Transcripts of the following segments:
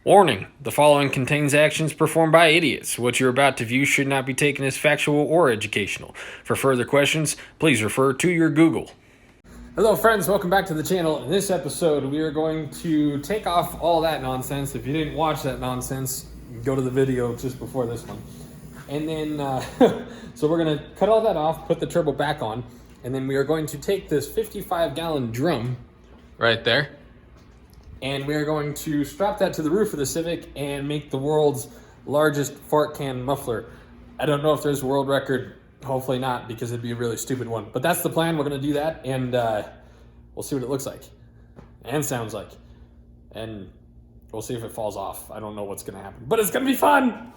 Warning, the following contains actions performed by idiots. What you're about to view should not be taken as factual or educational. For further questions, please refer to your Google. Hello friends, welcome back to the channel. In this episode, we are going to take off all that nonsense. If you didn't watch that nonsense, go to the video just before this one. And then, so we're gonna cut all that off, put the turbo back on, and then we are going to take this 55-gallon drum right there, and we are going to strap that to the roof of the Civic and make the world's largest fart can muffler. I don't know if there's a world record, hopefully not, because it'd be a really stupid one. But that's the plan, we're gonna do that, and we'll see what it looks like, and sounds like. And we'll see if it falls off. I don't know what's gonna happen, but it's gonna be fun!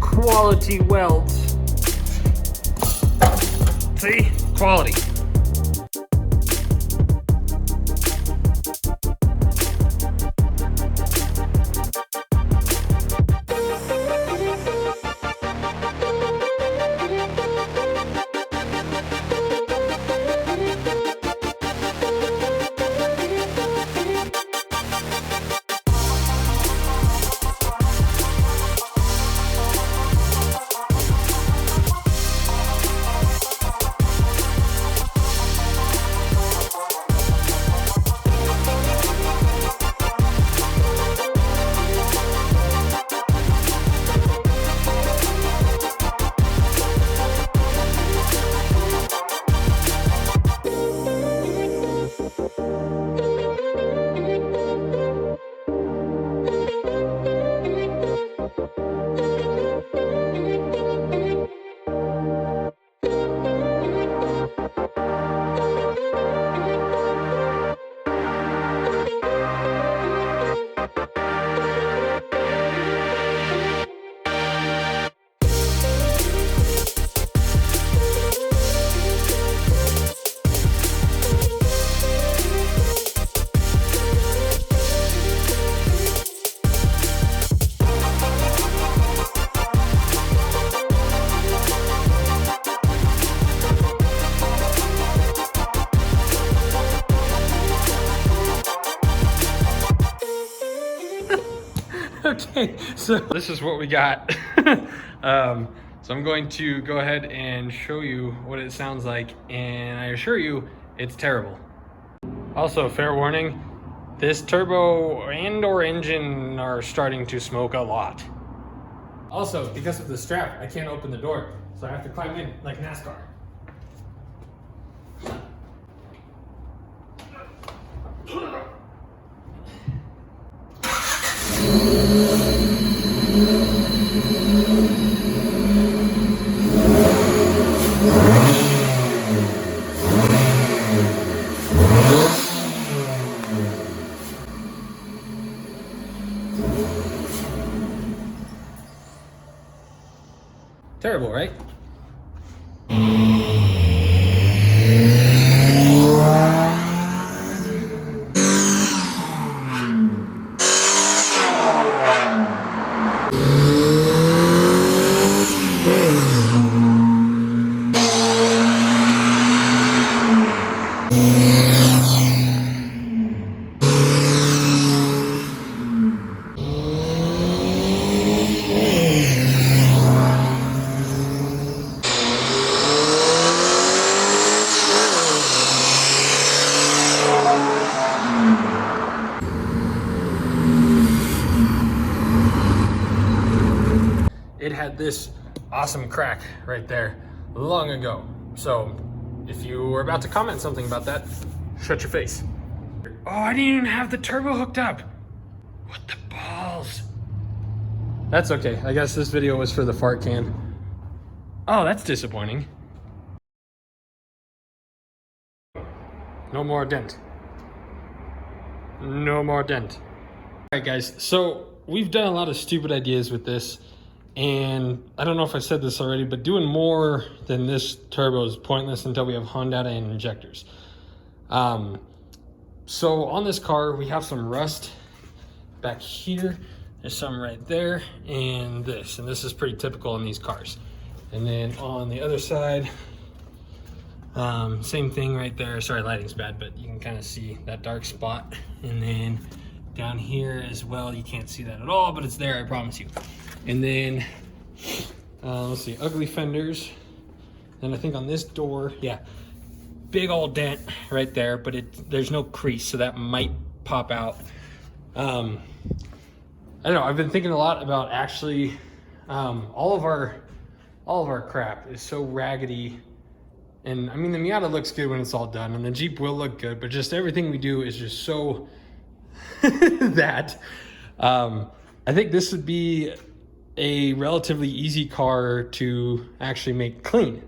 Quality welds. See? Quality. Okay, so this is what we got. So I'm going to go ahead and show you what it sounds like, and I assure you, it's terrible. Also, fair warning, this turbo and or engine are starting to smoke a lot. Also, because of the strap, I can't open the door, so I have to climb in like NASCAR. Terrible, right? had this awesome crack right there long ago. So if you were about to comment something about that, shut your face. Oh, I didn't even have the turbo hooked up. What the balls? That's okay. I guess this video was for the fart can. Oh, that's disappointing. No more dent. No more dent. All right, guys. So we've done a lot of stupid ideas with this. And I don't know if I said this already, but doing more than this turbo is pointless until we have Honda and injectors. So on this car, we have some rust back here. There's some right there, and this is pretty typical in these cars. And then on the other side, same thing right there. Sorry, lighting's bad, but you can kind of see that dark spot. And then down here as well, you can't see that at all, but it's there, I promise you. And then, let's see, ugly fenders. Then I think on this door, yeah, big old dent right there, but there's no crease, so that might pop out. I don't know, I've been thinking a lot about actually, all of our crap is so raggedy. And I mean, the Miata looks good when it's all done, and the Jeep will look good, but just everything we do is just so that. I think this would be a relatively easy car to actually make clean.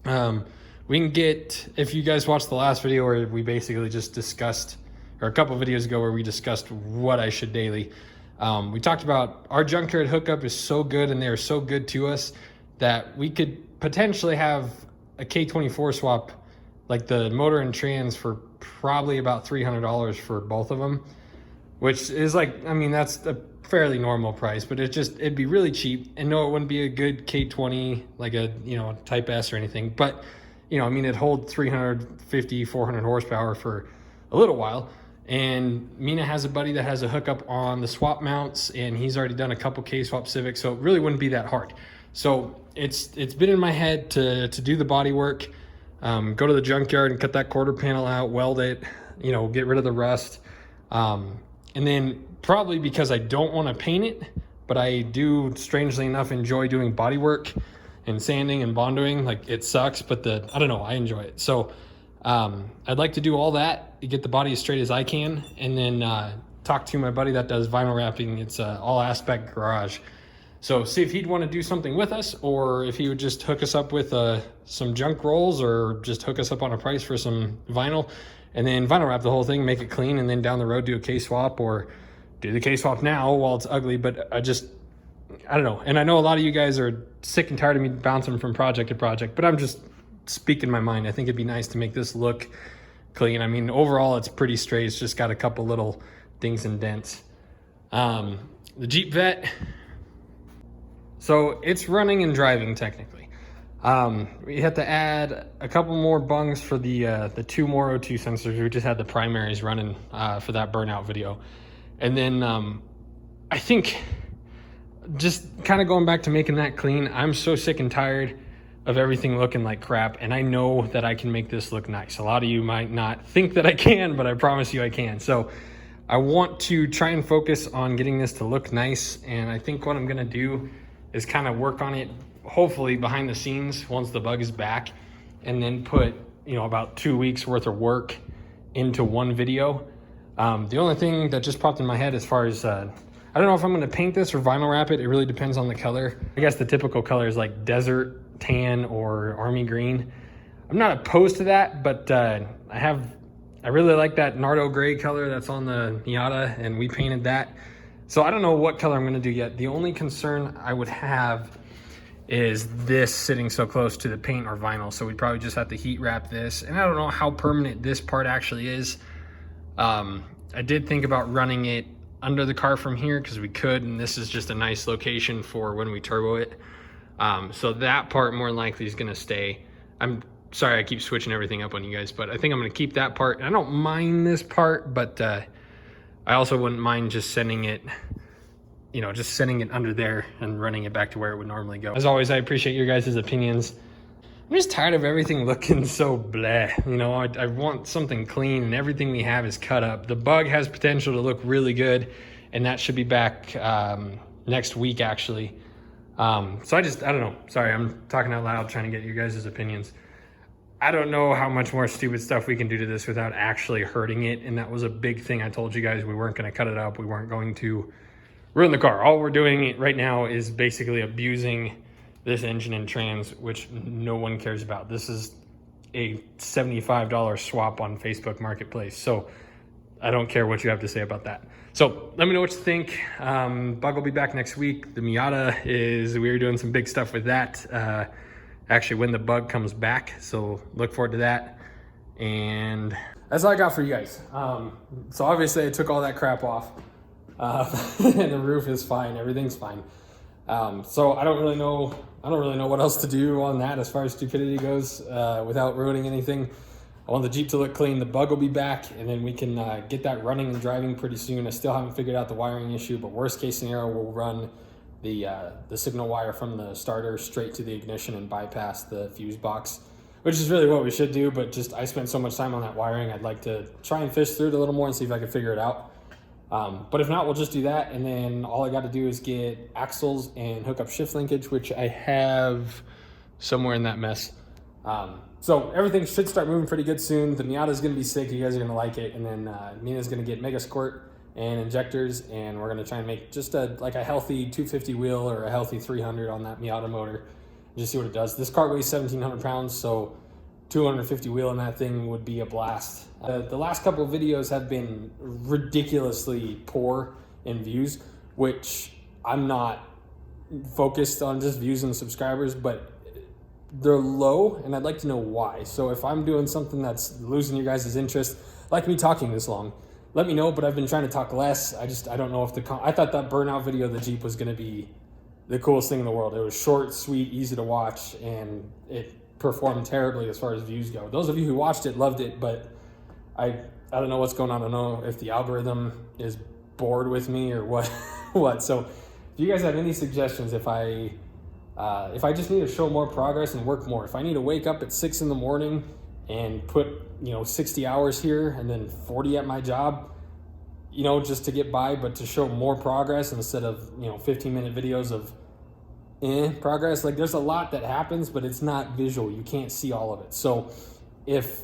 We can get, if you guys watched the last video where we basically just discussed, or a couple videos ago where we discussed what I should daily, we talked about our junkyard hookup is so good and they're so good to us that we could potentially have a K24 swap, like the motor and trans, for probably about $300 for both of them, which is like, I mean, that's a fairly normal price, but it'd be really cheap. And no, it wouldn't be a good K20, like a, you know, Type S or anything, but you know, I mean, it'd hold 350, 400 horsepower for a little while. And Mina has a buddy that has a hookup on the swap mounts, and he's already done a couple K-swap Civic, so it really wouldn't be that hard. So it's been in my head to do the body work, go to the junkyard and cut that quarter panel out, weld it, you know, get rid of the rust. And then probably because I don't want to paint it, but I do, strangely enough, enjoy doing body work and sanding and bondoing. Like, it sucks, but I don't know, I enjoy it. So I'd like to do all that to get the body as straight as I can, and then talk to my buddy that does vinyl wrapping. It's All Aspect Garage. So see if he'd want to do something with us, or if he would just hook us up with some junk rolls, or just hook us up on a price for some vinyl, and then vinyl wrap the whole thing, make it clean, and then down the road do a K-swap, or do the K-swap now while it's ugly. But I don't know. And I know a lot of you guys are sick and tired of me bouncing from project to project, but I'm just speaking my mind. I think it'd be nice to make this look clean. I mean, overall, it's pretty straight. It's just got a couple little dings and dents. The Jeep Vet, so it's running and driving technically. We had to add a couple more bungs for the two more O2 sensors. We just had the primaries running for that burnout video. And then I think just kind of going back to making that clean, I'm so sick and tired of everything looking like crap, and I know that I can make this look nice. A lot of you might not think that I can, but I promise you I can. So I want to try and focus on getting this to look nice, and I think what I'm gonna do is kind of work on it, hopefully behind the scenes once the bug is back, and then put, you know, about 2 weeks worth of work into one video. The only thing that just popped in my head as far as, I don't know if I'm gonna paint this or vinyl wrap it. It really depends on the color. I guess the typical color is like desert tan or army green. I'm not opposed to that, but I really like that Nardo gray color that's on the Miata, and we painted that. So I don't know what color I'm gonna do yet. The only concern I would have is this sitting so close to the paint or vinyl. So we'd probably just have to heat wrap this. And I don't know how permanent this part actually is. I did think about running it under the car from here because we could, and this is just a nice location for when we turbo it. So that part more than likely is gonna stay. I'm sorry I keep switching everything up on you guys, but I think I'm gonna keep that part. I don't mind this part, but I also wouldn't mind just sending it, you know, just sending it under there and running it back to where it would normally go. As always, I appreciate your guys' opinions. I'm just tired of everything looking so bleh. You know, I want something clean, and everything we have is cut up. The bug has potential to look really good, and that should be back next week, actually. So I don't know. Sorry, I'm talking out loud trying to get you guys' opinions. I don't know how much more stupid stuff we can do to this without actually hurting it. And that was a big thing I told you guys. We weren't going to cut it up. We weren't going to ruin the car. All we're doing right now is basically abusing this engine and trans, which no one cares about. This is a $75 swap on Facebook Marketplace. So I don't care what you have to say about that. So let me know what you think. Bug will be back next week. The Miata we're doing some big stuff with that. Actually, when the Bug comes back. So look forward to that. And that's all I got for you guys. So obviously I took all that crap off. And the roof is fine. Everything's fine. So I don't really know what else to do on that as far as stupidity goes, without ruining anything. I want the Jeep to look clean. The Bug will be back, and then we can get that running and driving pretty soon. I still haven't figured out the wiring issue, but worst case scenario, we'll run the signal wire from the starter straight to the ignition and bypass the fuse box, which is really what we should do. But just I spent so much time on that wiring, I'd like to try and fish through it a little more and see if I can figure it out. But if not, we'll just do that, and then all I got to do is get axles and hook up shift linkage, which I have somewhere in that mess. So everything should start moving pretty good soon. The Miata is going to be sick. You guys are going to like it. And then Mina's going to get Mega Squirt and injectors, and we're going to try and make just a healthy 250 wheel or a healthy 300 on that Miata motor. Just see what it does. This car weighs 1,700 pounds, so 250 wheel in that thing would be a blast. The last couple of videos have been ridiculously poor in views, which I'm not focused on just views and subscribers, but they're low, and I'd like to know why. So if I'm doing something that's losing your guys' interest, like me talking this long, let me know. But I've been trying to talk less. I don't know if I thought that burnout video of the Jeep was going to be the coolest thing in the world. It was short, sweet, easy to watch, and it performed terribly as far as views go. Those of you who watched it loved it, but I don't know what's going on. I don't know if the algorithm is bored with me or what. So if you guys have any suggestions, if I just need to show more progress and work more, if I need to wake up at 6 in the morning and put 60 hours here and then 40 at my job, just to get by, but to show more progress instead of 15-minute videos of progress. Like, there's a lot that happens, but it's not visual. You can't see all of it. So if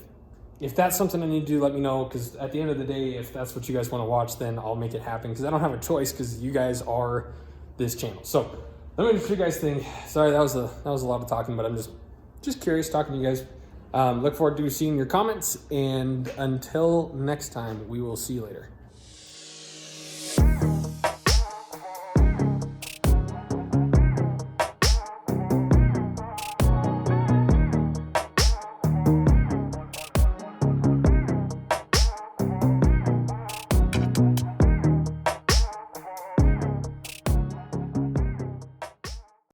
that's something I need to do, let me know, because at the end of the day, if that's what you guys want to watch, then I'll make it happen, because I don't have a choice, because you guys are this channel. So let me know what you guys think. Sorry, that was a lot of talking, but I'm just curious talking to you guys. Look forward to seeing your comments, and until next time, we will see you later.